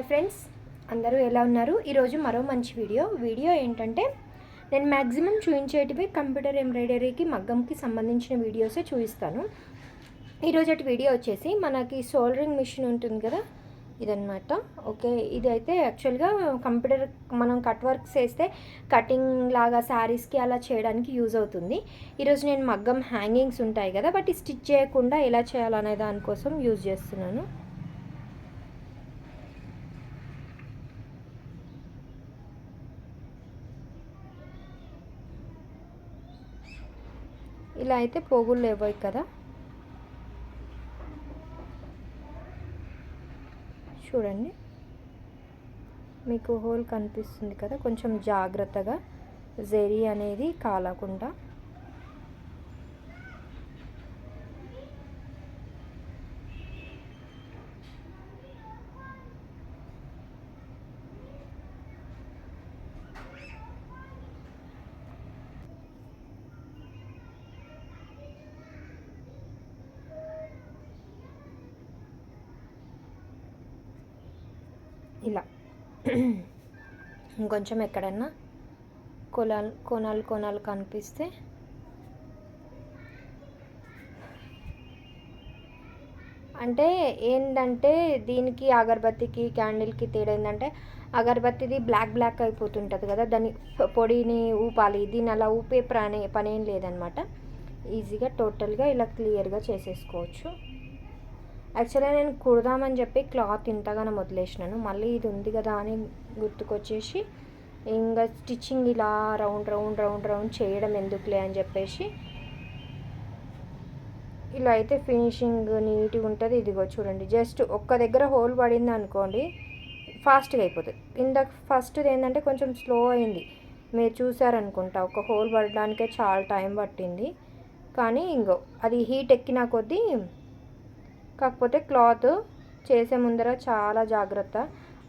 Hi friends, అందరూ ఎలా ఉన్నారు? ఈరోజు మరో మంచి వీడియో ఏంటంటే నేను మ్యాక్సిమం చూపించేటివి కంప్యూటర్ ఎంబ్రాయిడరీకి మగ్గంకి సంబంధించిన వీడియోసే చూపిస్తాను. ఈరోజు వీడియో వచ్చేసి మనకి సోల్డరింగ్ మిషన్ ఉంటుంది కదా, ఇదన్నమాట. ఓకే, ఇది అయితే యాక్చువల్గా కంప్యూటర్ మనం కట్ వర్క్స్ వేస్తే కటింగ్ లాగా శారీస్కి అలా చేయడానికి యూజ్ అవుతుంది. ఈరోజు నేను మగ్గం హ్యాంగింగ్స్ ఉంటాయి కదా, బట్ స్టిచ్ చేయకుండా ఎలా చేయాలనే దానికోసం యూజ్ చేస్తున్నాను. ఇలా అయితే పోగులు లేవాయి కదా, చూడండి. మీకు హోల్ కనిపిస్తుంది కదా, కొంచెం జాగ్రత్తగా జరీ అనేది కాలకుండా ఇలా ఇంకొంచెం ఎక్కడన్నా కోనాలు కనిపిస్తే అంటే ఏంటంటే దీనికి అగరబత్తికి క్యాండిల్కి తేడా ఏంటంటే అగరబత్తిది బ్లాక్ అయిపోతుంటుంది కదా, దాన్ని పొడిని ఊపాలి. దీన్ని అలా ఊపే పనేం లేదనమాట. ఈజీగా టోటల్గా ఇలా క్లియర్గా చేసేసుకోవచ్చు. యాక్చువల్గా నేను కుడదామని చెప్పి క్లాత్ ఇంతగానో వదిలేసినాను. మళ్ళీ ఇది ఉంది కదా అని గుర్తుకొచ్చేసి ఇంకా స్టిచ్చింగ్ ఇలా రౌండ్ చేయడం ఎందుకులే అని చెప్పేసి ఇలా అయితే ఫినిషింగ్ నీట్గా ఉంటుంది. ఇదిగో చూడండి, జస్ట్ ఒక్క దగ్గర హోల్ పడింది అనుకోండి, ఫాస్ట్గా అయిపోతుంది. ఇందాక ఫస్ట్ది ఏంటంటే కొంచెం స్లో అయింది, మీరు చూసారనుకుంటా. ఒక హోల్ పడడానికే చాలా టైం పట్టింది. కానీ ఇంకో అది హీట్ ఎక్కిన కొద్దీ, కాకపోతే క్లాత్ చేసే ముందర చాలా జాగ్రత్త.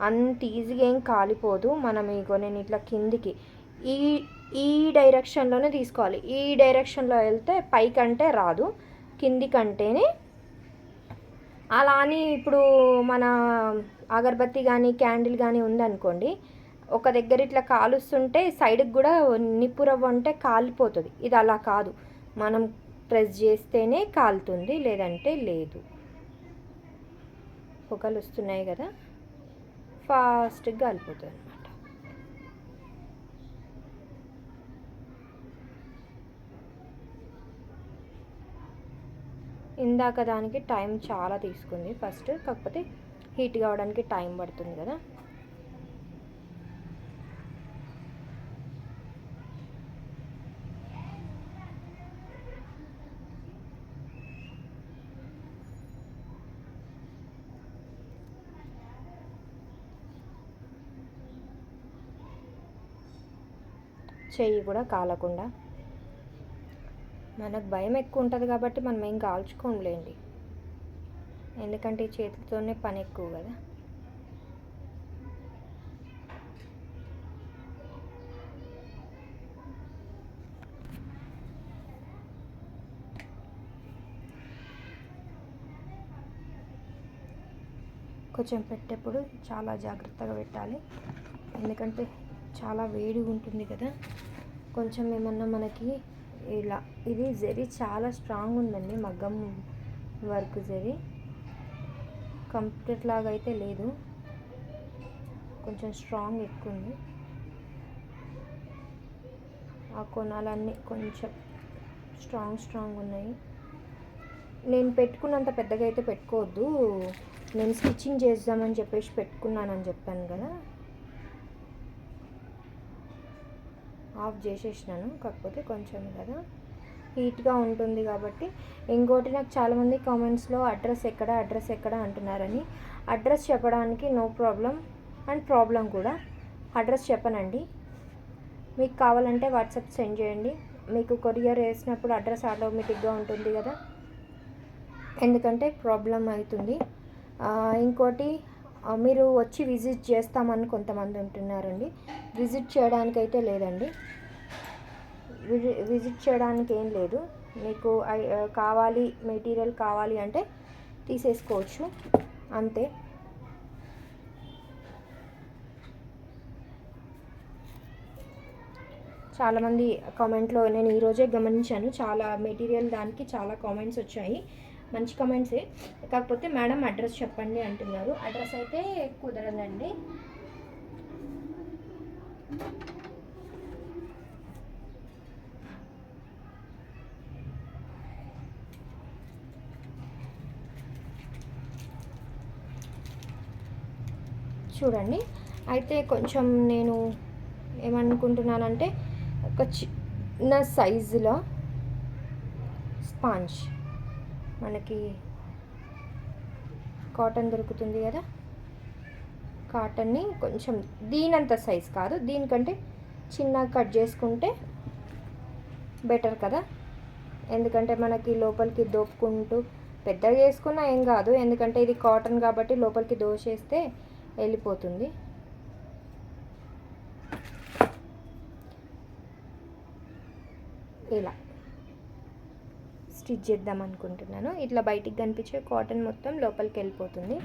అంత ఈజీగా ఏం కాలిపోదు. మనం ఇగో నేను ఇట్లా కిందికి ఈ ఈ డైరెక్షన్లోనే తీసుకోవాలి. ఈ డైరెక్షన్లో వెళ్తే పైకంటే రాదు, కిందికంటేనే. అలా అని ఇప్పుడు మన అగరబత్తి కానీ క్యాండిల్ కానీ ఉందనుకోండి, ఒక దగ్గర ఇట్లా కాలుస్తుంటే సైడ్కి కూడా నిప్పు రవ్వ అంటే కాలిపోతుంది. ఇది అలా కాదు, మనం ప్రెస్ చేస్తేనే కాలుతుంది, లేదంటే లేదు. పొగలు వస్తున్నాయి కదా, ఫాస్ట్గా కాలిపోతుంది అనమాట. ఇందాక దానికి టైం చాలా తీసుకుంది ఫస్ట్, కాకపోతే హీట్ కావడానికి టైం పడుతుంది కదా. చెయ్యి కూడా కాలకుండా, మనకు భయం ఎక్కువ ఉంటుంది కాబట్టి మనం ఏం కాల్చుకోలేండి, ఎందుకంటే ఈ చేతితోనే పని ఎక్కువ కదా. కొంచెం పెట్టేప్పుడు చాలా జాగ్రత్తగా పెట్టాలి, ఎందుకంటే చాలా వేడిగా ఉంటుంది కదా. కొంచెం ఏమన్నా మనకి ఇలా, ఇది జరీ చాలా స్ట్రాంగ్ ఉందండి, మగ్గం వర్క్ జరీ. కంప్యూటర్ లాగా అయితే లేదు, కొంచెం స్ట్రాంగ్ ఎక్కువ ఉంది. ఆ కొనాలన్నీ కొంచెం స్ట్రాంగ్ ఉన్నాయి. నేను పెట్టుకున్నంత పెద్దగా అయితే పెట్టుకోవద్దు, నేను స్టిచ్చింగ్ చేద్దామని చెప్పేసి పెట్టుకున్నానని చెప్పాను కదా, ఆఫ్ చేసేసినాను. కాకపోతే కొంచెం కదా హీట్గా ఉంటుంది కాబట్టి. ఇంకోటి, నాకు చాలామంది కామెంట్స్లో అడ్రస్ ఎక్కడ అంటున్నారని. అడ్రస్ చెప్పడానికి నో ప్రాబ్లం అండ్ ప్రాబ్లం కూడా. అడ్రస్ చెప్పనండి, మీకు కావాలంటే వాట్సాప్ సెండ్ చేయండి. మీకు కొరియర్ వేసినప్పుడు అడ్రస్ ఆటోమేటిక్గా ఉంటుంది కదా, ఎందుకంటే ప్రాబ్లం అవుతుంది. ఇంకోటి, మీరు వచ్చి విజిట్ చేస్తామని కొంతమంది ఉంటున్నారండి. విజిట్ చేయడానికి అయితే లేదండి, విజిట్ చేయడానికి ఏం లేదు. మీకు కావాలి, మెటీరియల్ కావాలి అంటే తీసేసుకోవచ్చు, అంతే. చాలామంది కామెంట్లో నేను ఈరోజే గమనించాను, చాలా మెటీరియల్ దానికి చాలా కామెంట్స్ వచ్చాయి, మంచి కామెంట్సే. కాకపోతే మేడం అడ్రస్ చెప్పండి అంటున్నారు. అడ్రస్ అయితే కుదరదండి. చూడండి, అయితే కొంచెం నేను ఏమనుకుంటున్నానంటే ఒక చిన్న సైజులో స్పాంజ్, మనకి కాటన్ దొరుకుతుంది కదా, కాటన్ని కొంచెం దీనంత సైజ్ కాదు, దీనికంటే చిన్నగా కట్ చేసుకుంటే బెటర్ కదా. ఎందుకంటే మనకి లోపలికి దోపుకుంటూ పెద్దగా చేసుకున్నా ఏం కాదు, ఎందుకంటే ఇది కాటన్ కాబట్టి లోపలికి దోసేస్తే వెళ్ళిపోతుంది. ఇలా స్టిచ్ చేద్దాం అనుకుంటున్నాను. ఇట్లా బయటికి కనిపించే కాటన్ మొత్తం లోపలికి వెళ్ళిపోతుంది.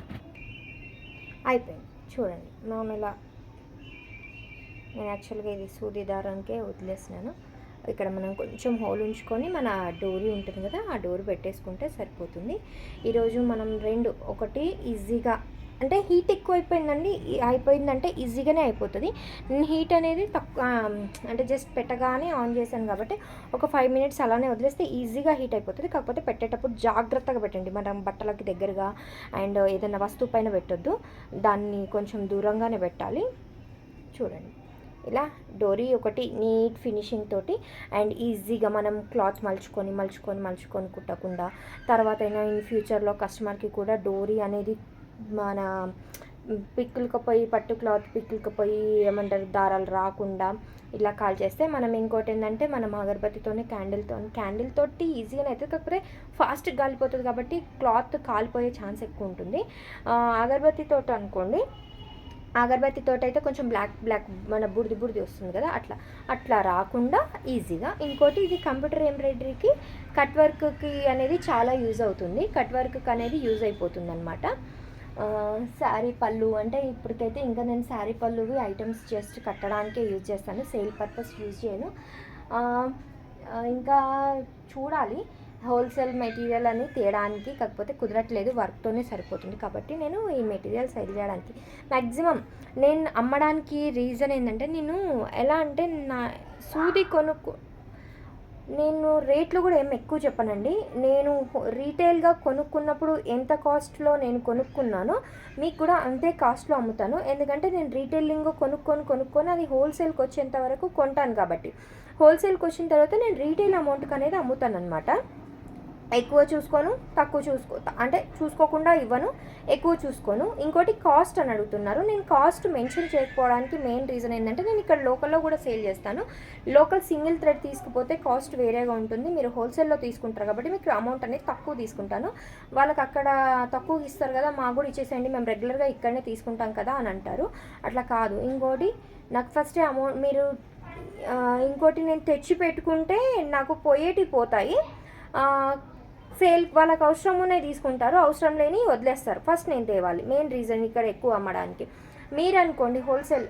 అయిపోయింది. చూడండి, మనం ఇలా, నేను యాక్చువల్గా ఇది సూది దారానికే వదిలేసినాను. ఇక్కడ మనం కొంచెం హోల్ ఉంచుకొని మన డోరీ ఉంటుంది కదా, ఆ డోరీ పెట్టేసుకుంటే సరిపోతుంది. ఈరోజు మనం ఒకటి ఈజీగా, అంటే హీట్ ఎక్కువ అయిపోయిందంటే ఈజీగానే అయిపోతుంది. నేను హీట్ అనేది తక్కువ, అంటే జస్ట్ పెట్టగానే ఆన్ చేశాను కాబట్టి ఒక 5 మినిట్స్ అలానే వదిలేస్తే ఈజీగా హీట్ అయిపోతుంది. కాకపోతే పెట్టేటప్పుడు జాగ్రత్తగా పెట్టండి, మనం బట్టలకి దగ్గరగా అండ్ ఏదైనా వస్తువు పైన పెట్టొద్దు, దాన్ని కొంచెం దూరంగానే పెట్టాలి. చూడండి, ఇలా డోరీ ఒకటి నీట్ ఫినిషింగ్ తోటి అండ్ ఈజీగా మనం క్లాత్ మలుచుకొని కుట్టకుండా, తర్వాత అయినా ఇన్ ఫ్యూచర్లో కస్టమర్కి కూడా డోరీ అనేది మన పిక్కులకపోయి పట్టు క్లాత్ పిక్కులకపోయి ఏమంటారు దారాలు రాకుండా ఇలా కాల్ చేస్తే, మనం ఇంకోటి ఏంటంటే మనం అగరబత్తితోనే క్యాండిల్ తోటి ఈజీగానే అవుతుంది. కాకపోతే ఫాస్ట్ కాలిపోతుంది కాబట్టి క్లాత్ కాలిపోయే ఛాన్స్ ఎక్కువ ఉంటుంది. అగరబత్తితో అనుకోండి, అగరబత్తితో అయితే కొంచెం బ్లాక్ మన బుడిది వస్తుంది కదా, అట్లా రాకుండా ఈజీగా. ఇంకోటి, ఇది కంప్యూటర్ ఎంబ్రాయిడరీకి కట్ వర్క్కి అనేది చాలా యూజ్ అవుతుంది. కట్ వర్క్ అనేది యూజ్ అయిపోతుంది అనమాట. శారీ పళ్ళు అంటే ఇప్పటికైతే ఇంకా నేను శారీ పళ్ళువి ఐటమ్స్ జస్ట్ కట్టడానికే యూజ్ చేస్తాను, సేల్ పర్పస్ యూజ్ చేయను. ఇంకా చూడాలి హోల్సేల్ మెటీరియల్ అని తేడానికి, కాకపోతే కుదరట్లేదు, వర్క్తోనే సరిపోతుంది. కాబట్టి నేను ఈ మెటీరియల్ సేల్ చేయడానికి మ్యాక్సిమం నేను అమ్మడానికి రీజన్ ఏంటంటే, నేను ఎలా అంటే నా సూది నేను రేట్లు కూడా ఏం ఎక్కువ చెప్పనండి. నేను రీటైల్గా కొనుక్కున్నప్పుడు ఎంత కాస్ట్లో నేను కొనుక్కున్నానో మీకు కూడా అంతే కాస్ట్లో అమ్ముతాను. ఎందుకంటే నేను రీటైలింగ్ కొనుక్కొని అది హోల్సేల్కి వచ్చేంత వరకు కొంటాను కాబట్టి, హోల్సేల్కి వచ్చిన తర్వాత నేను రీటైల్ అమౌంట్కి అనేది అమ్ముతాను అనమాట. ఎక్కువ చూసుకోను, తక్కువ అంటే చూసుకోకుండా ఇవ్వను, ఎక్కువ చూసుకోను. ఇంకోటి కాస్ట్ అని అడుగుతున్నారు. నేను కాస్ట్ మెన్షన్ చేయకపోవడానికి మెయిన్ రీజన్ ఏంటంటే, నేను ఇక్కడ లోకల్లో కూడా సేల్ చేస్తాను. లోకల్ సింగిల్ థ్రెడ్ తీసుకుపోతే కాస్ట్ వేరేగా ఉంటుంది. మీరు హోల్సేల్లో తీసుకుంటారు కాబట్టి మీకు అమౌంట్ అనేది తక్కువ తీసుకుంటాను. వాళ్ళకి అక్కడ తక్కువ ఇస్తారు కదా, మాకు కూడా ఇచ్చేసేయండి, మేము రెగ్యులర్గా ఇక్కడనే తీసుకుంటాం కదా అని అంటారు. అట్లా కాదు. ఇంకోటి, నాకు ఫస్ట్ అమౌంట్ మీరు ఇంకోటి నేను తెచ్చి పెట్టుకుంటే నాకు పోతాయి. సేల్ వాళ్ళకి అవసరం ఉన్నాయి తీసుకుంటారు, అవసరం లేని వదిలేస్తారు. ఫస్ట్ నేను తేవాలి, మెయిన్ రీజన్ ఇక్కడ ఎక్కువ అమ్మడానికి. మీరు అనుకోండి హోల్సేల్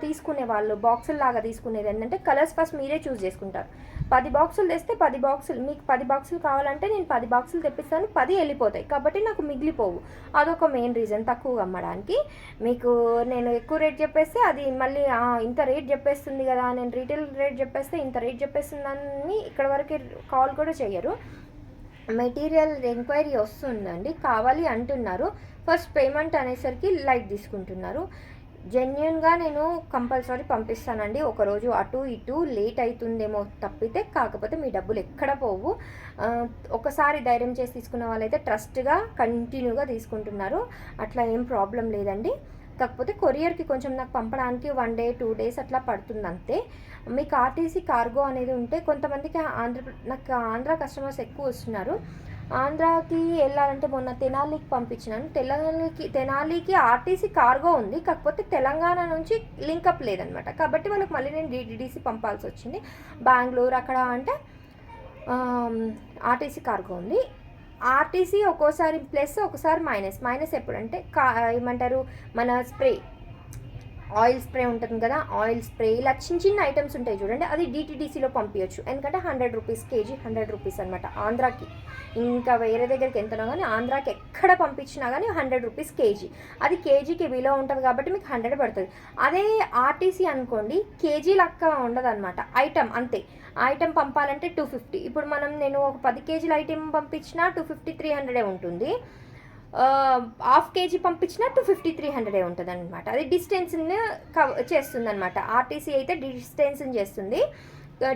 తీసుకునే వాళ్ళు బాక్సులు లాగా తీసుకునేది ఏంటంటే, కలర్స్ ఫస్ట్ మీరే చూస్ చేసుకుంటారు. 10 బాక్సులు తెస్తే 10 బాక్సులు, మీకు 10 బాక్సులు కావాలంటే నేను 10 బాక్సులు తెప్పిస్తాను, 10 వెళ్ళిపోతాయి కాబట్టి నాకు మిగిలిపోవు. అదొక మెయిన్ రీజన్ తక్కువగా అమ్మడానికి. మీకు నేను ఎక్కువ రేట్ చెప్పేస్తే అది మళ్ళీ ఇంత రేట్ చెప్పేస్తుంది కదా, నేను రీటైల్ రేట్ చెప్పేస్తే ఇంత రేట్ చెప్పేస్తుందని ఇక్కడ వరకు కాల్ కూడా చేయరు. మెటీరియల్ ఎంక్వైరీ వస్తుందండి, కావాలి అంటున్నారు, ఫస్ట్ పేమెంట్ అనేసరికి లైట్ తీసుకుంటున్నారు. జెన్యున్గా నేను కంపల్సరీ పంపిస్తానండి. ఒకరోజు అటు ఇటు లేట్ అవుతుందేమో తప్పితే, కాకపోతే మీ డబ్బులు ఎక్కడ పోవు. ఒకసారి ధైర్యం చేసి తీసుకున్న వాళ్ళైతే ట్రస్ట్గా కంటిన్యూగా తీసుకుంటున్నారు, అట్లా ఏం ప్రాబ్లం లేదండి. కాకపోతే కొరియర్కి కొంచెం నాకు పంపడానికి 1 డే 2 డేస్ అట్లా పడుతుంది అంతే. మీకు ఆర్టీసీ కార్గో అనేది ఉంటే, కొంతమందికి నాకు ఆంధ్ర కస్టమర్స్ ఎక్కువ వస్తున్నారు. ఆంధ్రాకి వెళ్ళాలంటే మొన్న తెనాలికి పంపించినాను. తెనాలికి ఆర్టీసీ కార్గో ఉంది, కాకపోతే తెలంగాణ నుంచి లింకప్ లేదనమాట. కాబట్టి వాళ్ళకి మళ్ళీ నేను డిడిసి పంపాల్సి వచ్చింది. బెంగళూరు అక్కడ అంటే ఆర్టీసీ కార్గో ఉంది. ఆర్టీసీ ఒక్కోసారి ప్లస్, ఒకసారి మైనస్. ఎప్పుడంటే ఏమంటారు, మన ఆయిల్ స్ప్రే ఉంటుంది కదా, ఆయిల్ స్ప్రే ఇలా చిన్న చిన్న ఐటమ్స్ ఉంటాయి చూడండి, అది డిటీడీసీలో పంపించచ్చు. ఎందుకంటే 100 రూపీస్ కేజీ, 100 రూపీస్ అనమాట ఆంధ్రాకి. ఇంకా వేరే దగ్గరికి ఎంతనో కానీ ఆంధ్రాకి ఎక్కడ పంపించినా కానీ 100 రూపీస్ కేజీ. అది కేజీకి విలువ ఉంటుంది కాబట్టి మీకు 100 పడుతుంది. అదే ఆర్టీసీ అనుకోండి కేజీ లెక్క ఉండదు అనమాట, ఐటమ్ అంతే. ఐటమ్ పంపాలంటే 250. ఇప్పుడు నేను ఒక 10 కేజీల ఐటమ్ పంపించినా 250, 300 ఉంటుంది. హాఫ్ కేజీ పంపించినా 250, 300 ఉంటుంది అనమాట. అది డిస్టెన్స్ని చేస్తుంది అనమాట. ఆర్టీసీ అయితే డిస్టెన్స్ని చేస్తుంది,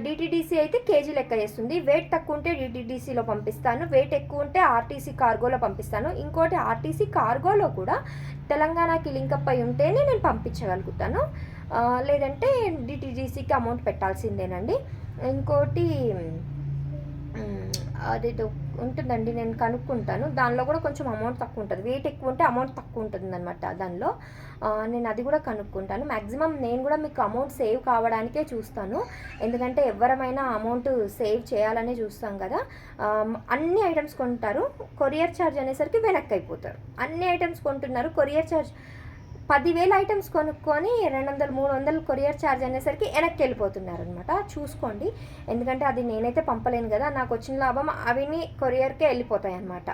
డిటీడీసీ అయితే కేజీ లెక్క చేస్తుంది. వెయిట్ తక్కువ ఉంటే డిటీడీసీలో పంపిస్తాను, వెయిట్ ఎక్కువ ఉంటే ఆర్టీసీ కార్గోలో పంపిస్తాను. ఇంకోటి ఆర్టీసీ కార్గోలో కూడా తెలంగాణకి లింకప్ అయి ఉంటేనే నేను పంపించగలుగుతాను, లేదంటే డిటీడీసీకి అమౌంట్ పెట్టాల్సిందేనండి. ఇంకోటి అదేదో ఉంటుందండి, నేను కనుక్కుంటాను, దానిలో కూడా కొంచెం అమౌంట్ తక్కువ ఉంటుంది. వెయిట్ ఎక్కువ ఉంటే అమౌంట్ తక్కువ ఉంటుంది అనమాట దానిలో. నేను అది కూడా కనుక్కుంటాను. మ్యాక్సిమం నేను కూడా మీకు అమౌంట్ సేవ్ కావడానికే చూస్తాను, ఎందుకంటే ఎవరమైనా అమౌంట్ సేవ్ చేయాలనే చూస్తాం కదా. అన్ని ఐటమ్స్ కొంటారు, కొరియర్ ఛార్జ్ అనేసరికి వెనక్కి అయిపోతారు. అన్ని ఐటమ్స్ కొంటున్నారు, కొరియర్ ఛార్జ్ 10,000 ఐటమ్స్ కొనుక్కొని 200, 300 కొరియర్ ఛార్జ్ అనేసరికి వెనక్కి వెళ్ళిపోతున్నారు అనమాట. చూసుకోండి, ఎందుకంటే అది నేనైతే పంపలేను కదా, నాకు వచ్చిన లాభం అవిని కొరియర్కే వెళ్ళిపోతాయి అనమాట.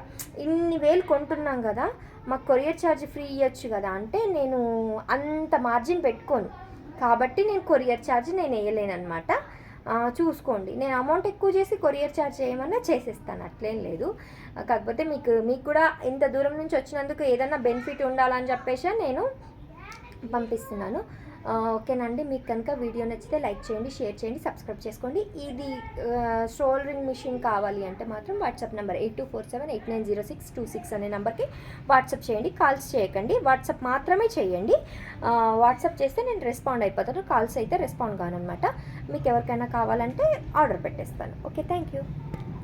ఇన్ని వేలు కొంటున్నాం కదా, మాకు కొరియర్ ఛార్జ్ ఫ్రీ ఇవ్వచ్చు కదా అంటే నేను అంత మార్జిన్ పెట్టుకోను, కాబట్టి నేను కొరియర్ ఛార్జ్ నేను వేయలేను అనమాట. చూసుకోండి, నేను అమౌంట్ ఎక్కువ చేసి కొరియర్ ఛార్జ్ చేయమన్నా చేసేస్తాను, అట్లేం లేదు. కాకపోతే మీకు కూడా ఇంత దూరం నుంచి వచ్చినందుకు ఏదైనా బెనిఫిట్ ఉండాలని చెప్పేసి నేను పంపిస్తున్నాను. ఓకేనండి, మీకు కనుక వీడియో నచ్చితే లైక్ చేయండి, షేర్ చేయండి, సబ్స్క్రైబ్ చేసుకోండి. ఇది షోల్డరింగ్ మిషన్ కావాలి అంటే మాత్రం వాట్సాప్ నెంబర్ 8247890626 అనే నెంబర్కి వాట్సాప్ చేయండి, కాల్స్ చేయకండి. వాట్సాప్ మాత్రమే చేయండి. వాట్సాప్ చేస్తే నేను రెస్పాండ్ అయిపోతాను, కాల్స్ అయితే రెస్పాండ్ కానమాట. మీకు ఎవరికైనా కావాలంటే ఆర్డర్ పెట్టేస్తాను. Okay, thank you.